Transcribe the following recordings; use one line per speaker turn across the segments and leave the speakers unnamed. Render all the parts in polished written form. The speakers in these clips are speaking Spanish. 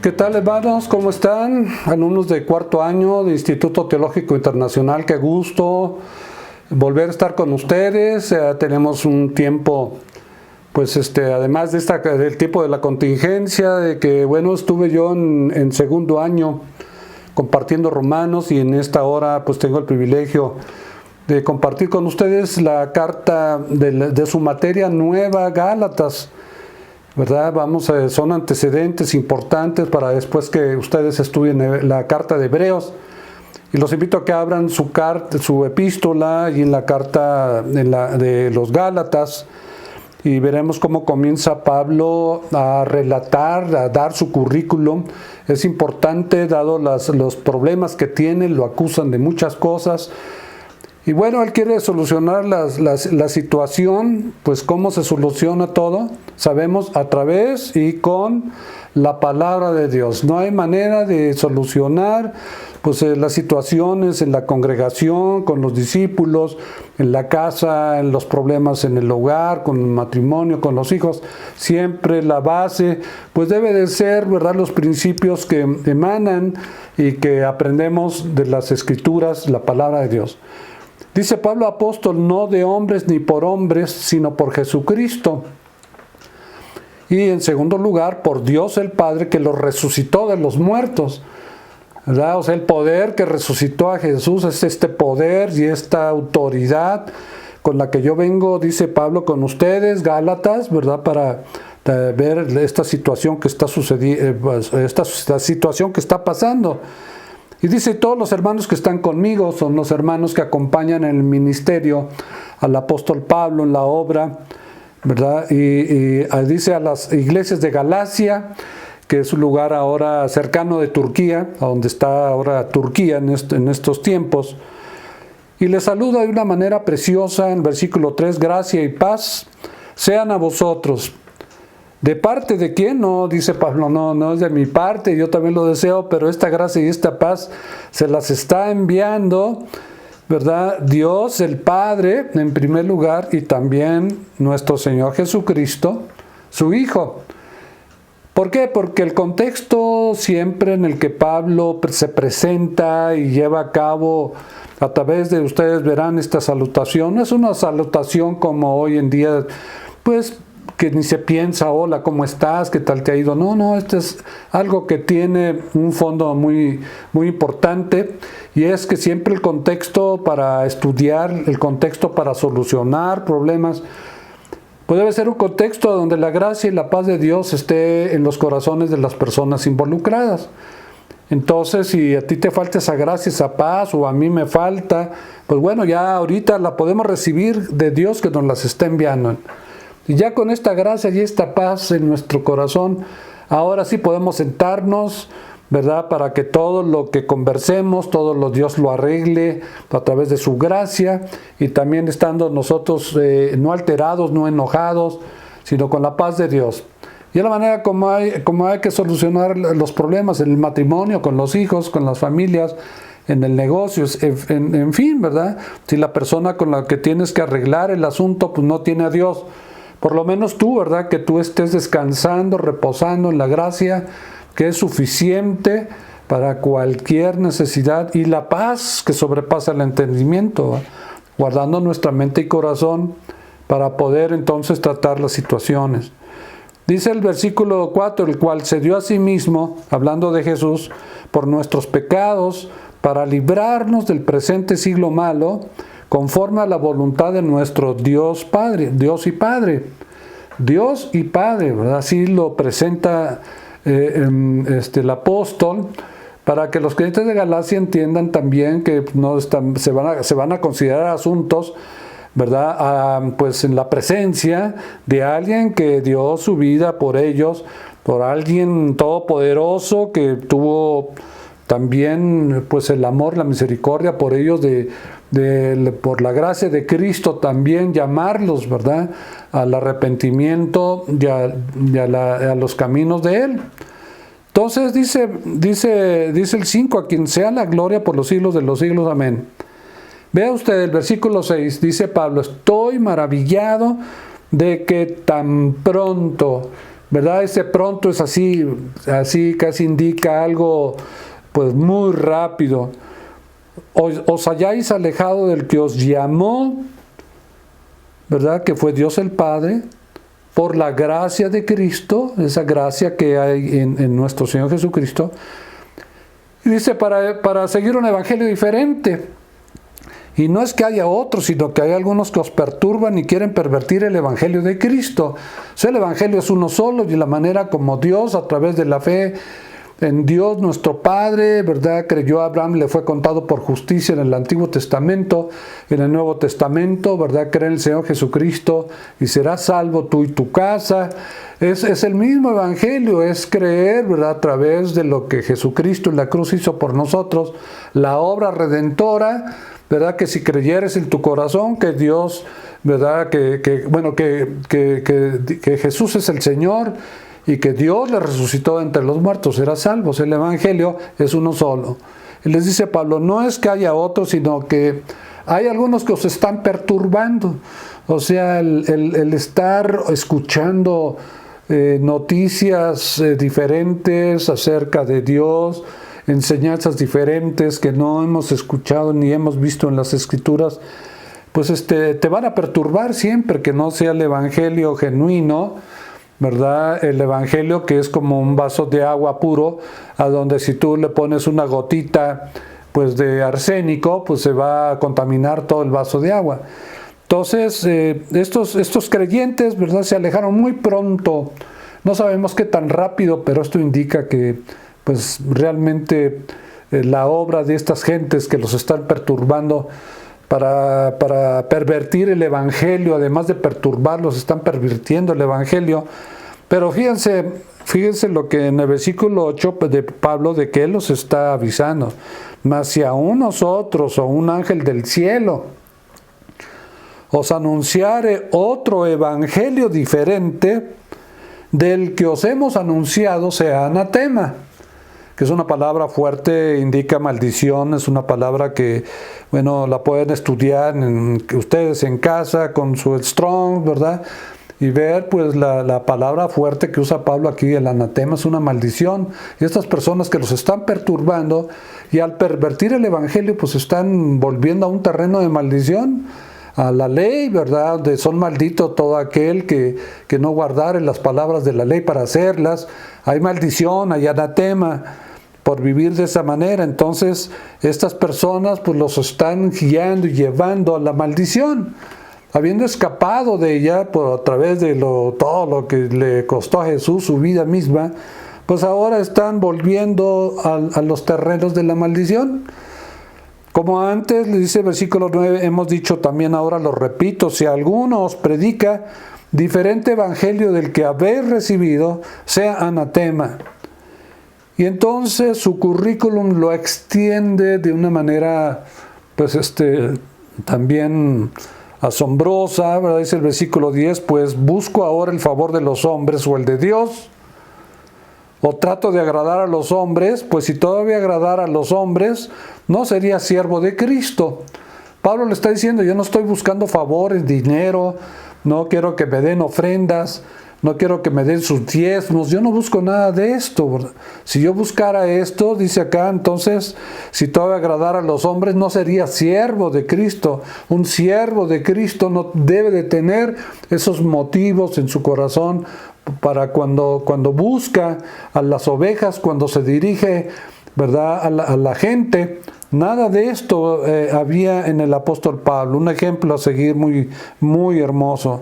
¿Qué tal, hermanos? ¿Cómo están? Alumnos de cuarto año de Instituto Teológico Internacional. Qué gusto volver a estar con ustedes. Tenemos un tiempo, pues además de del tiempo de la contingencia, de que bueno, estuve yo en segundo año compartiendo Romanos, y en esta hora pues tengo el privilegio de compartir con ustedes la carta de su materia nueva, Gálatas, ¿verdad? Son antecedentes importantes para después que ustedes estudien la carta de Hebreos. Y los invito a que abran su epístola y en la carta de los Gálatas, y veremos cómo comienza Pablo a relatar, a dar su currículum. Es importante, dado los problemas que tiene, lo acusan de muchas cosas. Y bueno, él quiere solucionar la situación. Pues ¿cómo se soluciona todo? Sabemos, a través y con la palabra de Dios. No hay manera de solucionar pues las situaciones en la congregación, con los discípulos, en la casa, en los problemas en el hogar, con el matrimonio, con los hijos. Siempre la base pues debe de ser, ¿verdad?, los principios que emanan y que aprendemos de las Escrituras, la palabra de Dios. Dice Pablo apóstol, no de hombres ni por hombres, sino por Jesucristo. Y en segundo lugar, por Dios el Padre, que lo resucitó de los muertos, ¿verdad? O sea, el poder que resucitó a Jesús es este poder y esta autoridad con la que yo vengo, dice Pablo, con ustedes, Gálatas, ¿verdad?, para ver esta situación que está sucediendo, esta situación que está pasando. Y dice, todos los hermanos que están conmigo son los hermanos que acompañan en el ministerio al apóstol Pablo en la obra, ¿verdad? Y dice a las iglesias de Galacia, que es un lugar ahora cercano de Turquía, a donde está ahora Turquía en estos tiempos. Y les saluda de una manera preciosa en versículo 3, gracia y paz sean a vosotros. ¿De parte de quién? No, dice Pablo, no es de mi parte, yo también lo deseo, pero esta gracia y esta paz se las está enviando, ¿verdad?, Dios el Padre en primer lugar, y también nuestro Señor Jesucristo, su Hijo. ¿Por qué? Porque el contexto siempre en el que Pablo se presenta y lleva a cabo, a través de ustedes verán esta salutación, no es una salutación como hoy en día, pues, que ni se piensa, hola, ¿cómo estás? ¿Qué tal te ha ido? No, esto es algo que tiene un fondo muy, muy importante, y es que siempre el contexto para estudiar, el contexto para solucionar problemas, pues debe ser un contexto donde la gracia y la paz de Dios esté en los corazones de las personas involucradas. Entonces, si a ti te falta esa gracia, esa paz, o a mí me falta, pues bueno, ya ahorita la podemos recibir de Dios que nos las está enviando. Y ya con esta gracia y esta paz en nuestro corazón, ahora sí podemos sentarnos, ¿verdad?, para que todo lo que conversemos, todo lo Dios lo arregle a través de su gracia, y también estando nosotros no alterados, no enojados, sino con la paz de Dios. Y es la manera como hay que solucionar los problemas en el matrimonio, con los hijos, con las familias, en el negocio, en fin, ¿verdad? Si la persona con la que tienes que arreglar el asunto pues no tiene a Dios, por lo menos tú, ¿verdad?, que tú estés descansando, reposando en la gracia que es suficiente para cualquier necesidad, y la paz que sobrepasa el entendimiento, ¿verdad?, guardando nuestra mente y corazón para poder entonces tratar las situaciones. Dice el versículo 4, el cual se dio a sí mismo, hablando de Jesús, por nuestros pecados, para librarnos del presente siglo malo, conforme a la voluntad de nuestro Dios Padre, Dios y Padre, ¿verdad? Así lo presenta el apóstol, para que los creyentes de Galacia entiendan también que se van a considerar asuntos, ¿verdad?, pues en la presencia de alguien que dio su vida por ellos, por alguien todopoderoso que tuvo también pues el amor, la misericordia por ellos, por la gracia de Cristo también llamarlos, ¿verdad?, al arrepentimiento y a los caminos de Él. Entonces dice el 5, a quien sea la gloria por los siglos de los siglos, amén. Vea usted el versículo 6, dice Pablo, estoy maravillado de que tan pronto ¿verdad? Ese pronto es así casi indica algo pues muy rápido. Os hayáis alejado del que os llamó, ¿verdad? Que fue Dios el Padre, por la gracia de Cristo, esa gracia que hay en nuestro Señor Jesucristo. Y dice, para seguir un evangelio diferente. Y no es que haya otros, sino que hay algunos que os perturban y quieren pervertir el evangelio de Cristo. O sea, el evangelio es uno solo, y la manera como Dios, a través de la fe en Dios nuestro Padre, ¿verdad? Creyó a Abraham, le fue contado por justicia en el Antiguo Testamento, en el Nuevo Testamento, ¿verdad? Cree en el Señor Jesucristo y serás salvo tú y tu casa. Es el mismo evangelio, es creer, ¿verdad? A través de lo que Jesucristo en la cruz hizo por nosotros, la obra redentora, ¿verdad? Que si creyeres en tu corazón que Dios, ¿verdad? Que Jesús es el Señor, y que Dios le resucitó de entre los muertos, será salvos. El evangelio es uno solo. Y les dice Pablo, no es que haya otros, sino que hay algunos que os están perturbando. O sea, el estar escuchando noticias diferentes acerca de Dios, enseñanzas diferentes que no hemos escuchado ni hemos visto en las Escrituras, pues te van a perturbar siempre, que no sea el evangelio genuino, ¿verdad? El evangelio que es como un vaso de agua puro, a donde si tú le pones una gotita pues de arsénico, pues se va a contaminar todo el vaso de agua. Entonces, estos creyentes, ¿verdad? Se alejaron muy pronto. No sabemos qué tan rápido, pero esto indica que pues realmente la obra de estas gentes que los están perturbando para pervertir el evangelio, además de perturbarlos, están pervirtiendo el evangelio. Pero fíjense lo que en el versículo 8 de Pablo, de que él los está avisando. Mas si aún nosotros o un ángel del cielo os anunciare otro evangelio diferente del que os hemos anunciado, sea anatema. Que es una palabra fuerte, indica maldición, es una palabra que, bueno, la pueden estudiar ustedes en casa con su Strong, ¿verdad? Y ver, pues, la palabra fuerte que usa Pablo aquí, el anatema, es una maldición. Y estas personas que los están perturbando, y al pervertir el evangelio, pues están volviendo a un terreno de maldición, a la ley, ¿verdad? De son maldito todo aquel que no guardare las palabras de la ley para hacerlas. Hay maldición, hay anatema por vivir de esa manera. Entonces estas personas pues los están guiando y llevando a la maldición, habiendo escapado de ella a través de todo lo que le costó a Jesús, su vida misma, pues ahora están volviendo a los terrenos de la maldición. Como antes, le dice el versículo 9, hemos dicho también, ahora lo repito, si alguno os predica diferente evangelio del que habéis recibido, sea anatema. Y entonces su currículum lo extiende de una manera, pues también asombrosa, ¿verdad? Dice el versículo 10, pues busco ahora el favor de los hombres o el de Dios, o trato de agradar a los hombres, pues si todavía agradara a los hombres, no sería siervo de Cristo. Pablo le está diciendo, yo no estoy buscando favores, dinero, no quiero que me den ofrendas, no quiero que me den sus diezmos, yo no busco nada de esto, ¿verdad? Si yo buscara esto, dice acá, entonces, si todavía agradara a los hombres, no sería siervo de Cristo. Un siervo de Cristo no debe de tener esos motivos en su corazón para cuando busca a las ovejas, cuando se dirige, ¿verdad?, a la gente. Nada de esto había en el apóstol Pablo. Un ejemplo a seguir muy, muy hermoso.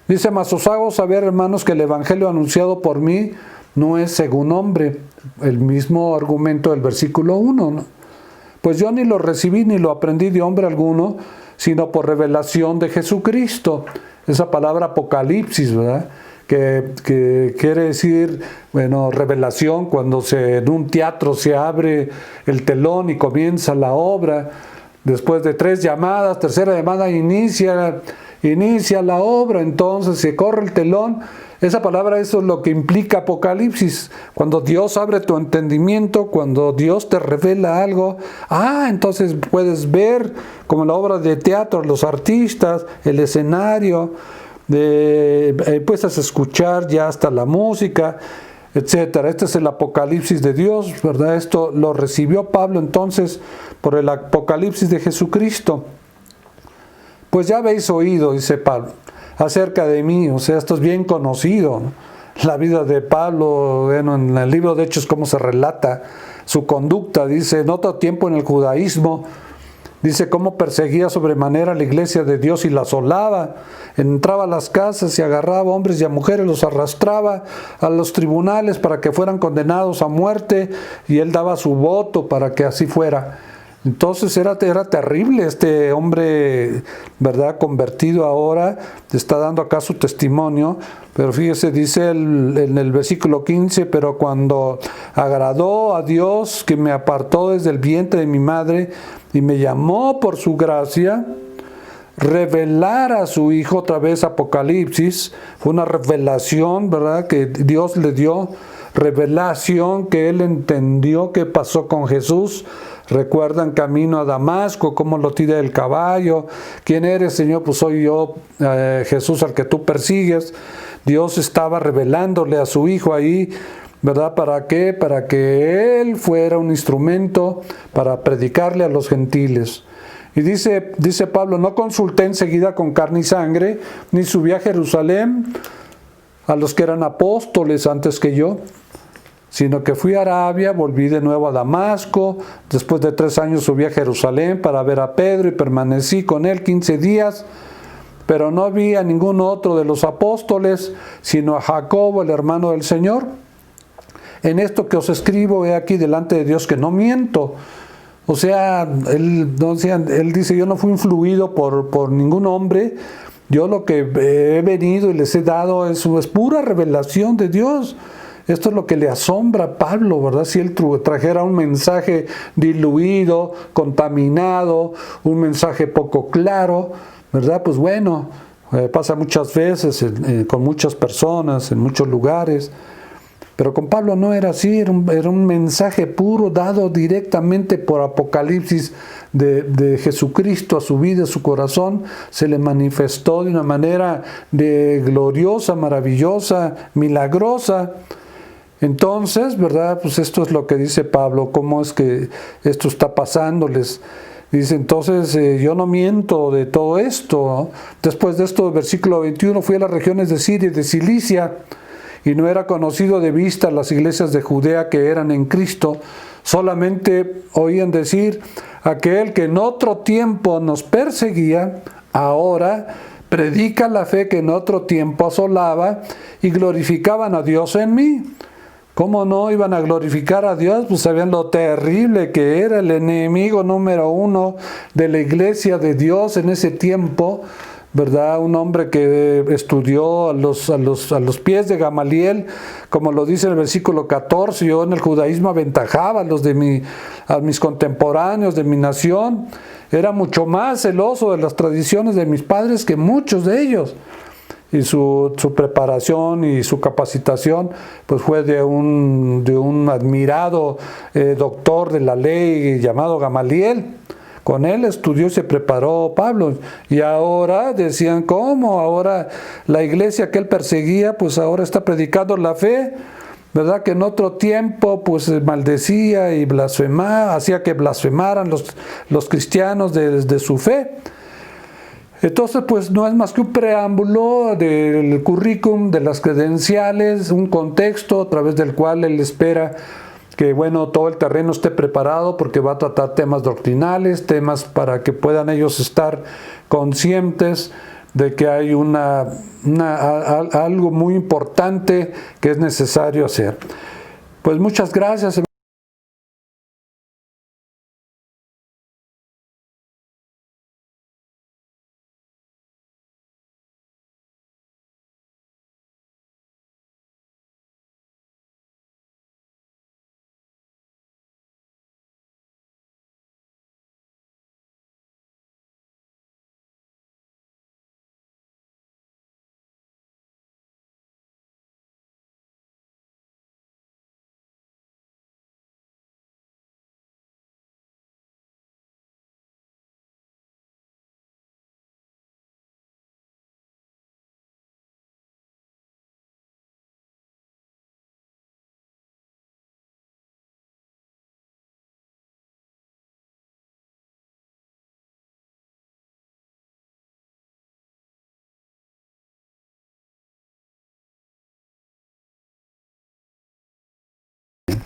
Dice, mas os hago saber, hermanos, que el evangelio anunciado por mí no es según hombre. El mismo argumento del versículo 1, ¿no? Pues yo ni lo recibí ni lo aprendí de hombre alguno, sino por revelación de Jesucristo. Esa palabra apocalipsis, ¿verdad?, que quiere decir, bueno, revelación, cuando en un teatro se abre el telón y comienza la obra. Después de 3 llamadas, tercera llamada inicia la obra, entonces se corre el telón. Esa palabra, eso es lo que implica Apocalipsis. Cuando Dios abre tu entendimiento, cuando Dios te revela algo, entonces puedes ver, como la obra de teatro, los artistas, el escenario, empiezas a escuchar ya hasta la música, etcétera. Este es el Apocalipsis de Dios, ¿verdad? Esto lo recibió Pablo entonces por el Apocalipsis de Jesucristo. Pues ya habéis oído, dice Pablo, acerca de mí, o sea, esto es bien conocido, ¿no? La vida de Pablo, bueno, en el libro de Hechos, cómo se relata su conducta, dice, en otro tiempo en el judaísmo, dice cómo perseguía sobremanera a la iglesia de Dios y la asolaba, entraba a las casas y agarraba hombres y a mujeres, los arrastraba a los tribunales para que fueran condenados a muerte, y él daba su voto para que así fuera. Entonces era terrible este hombre, ¿verdad? Convertido ahora, está dando acá su testimonio, pero fíjese, dice en el versículo 15, pero cuando agradó a Dios que me apartó desde el vientre de mi madre y me llamó por su gracia, revelar a su Hijo, otra vez Apocalipsis, fue una revelación, ¿verdad? Que Dios le dio, revelación que él entendió que pasó con Jesús. Recuerdan camino a Damasco, cómo lo tira el caballo. ¿Quién eres, Señor? Pues soy yo, Jesús, al que tú persigues. Dios estaba revelándole a su Hijo ahí, ¿verdad? ¿Para qué? Para que Él fuera un instrumento para predicarle a los gentiles. Y dice Pablo, no consulté enseguida con carne y sangre, ni subí a Jerusalén a los que eran apóstoles antes que yo, sino que fui a Arabia, volví de nuevo a Damasco, después de 3 años subí a Jerusalén para ver a Pedro y permanecí con él 15 días, pero no vi a ningún otro de los apóstoles, sino a Jacobo, el hermano del Señor. En esto que os escribo, he aquí delante de Dios que no miento. O sea, él dice, yo no fui influido por ningún hombre, yo lo que he venido y les he dado es pura revelación de Dios. Esto es lo que le asombra a Pablo, ¿verdad? Si él trajera un mensaje diluido, contaminado, un mensaje poco claro, ¿verdad? Pues bueno, pasa muchas veces con muchas personas, en muchos lugares. Pero con Pablo no era así, era un mensaje puro dado directamente por Apocalipsis de Jesucristo a su vida, a su corazón. Se le manifestó de una manera gloriosa, maravillosa, milagrosa. Entonces, ¿verdad? Pues esto es lo que dice Pablo, cómo es que esto está pasándoles. Dice, entonces yo no miento de todo esto, ¿no? Después de esto, versículo 21, fui a las regiones de Siria y de Cilicia, y no era conocido de vista las iglesias de Judea que eran en Cristo, solamente oían decir, aquel que en otro tiempo nos perseguía, ahora predica la fe que en otro tiempo asolaba, y glorificaban a Dios en mí. ¿Cómo no iban a glorificar a Dios? Pues sabían lo terrible que era el enemigo número 1 de la iglesia de Dios en ese tiempo, ¿verdad? Un hombre que estudió a los pies de Gamaliel, como lo dice en el versículo 14, yo en el judaísmo aventajaba a mis contemporáneos de mi nación, era mucho más celoso de las tradiciones de mis padres que muchos de ellos. Y su preparación y su capacitación pues fue de un admirado doctor de la ley llamado Gamaliel. Con él estudió y se preparó Pablo. Y ahora decían, ¿cómo? Ahora la iglesia que él perseguía, pues ahora está predicando la fe, ¿verdad? Que en otro tiempo pues maldecía y blasfemaba, hacía que blasfemaran los cristianos de su fe. Entonces, pues no es más que un preámbulo del currículum, de las credenciales, un contexto a través del cual él espera que, bueno, todo el terreno esté preparado porque va a tratar temas doctrinales, temas para que puedan ellos estar conscientes de que hay algo muy importante que es necesario hacer. Pues muchas gracias.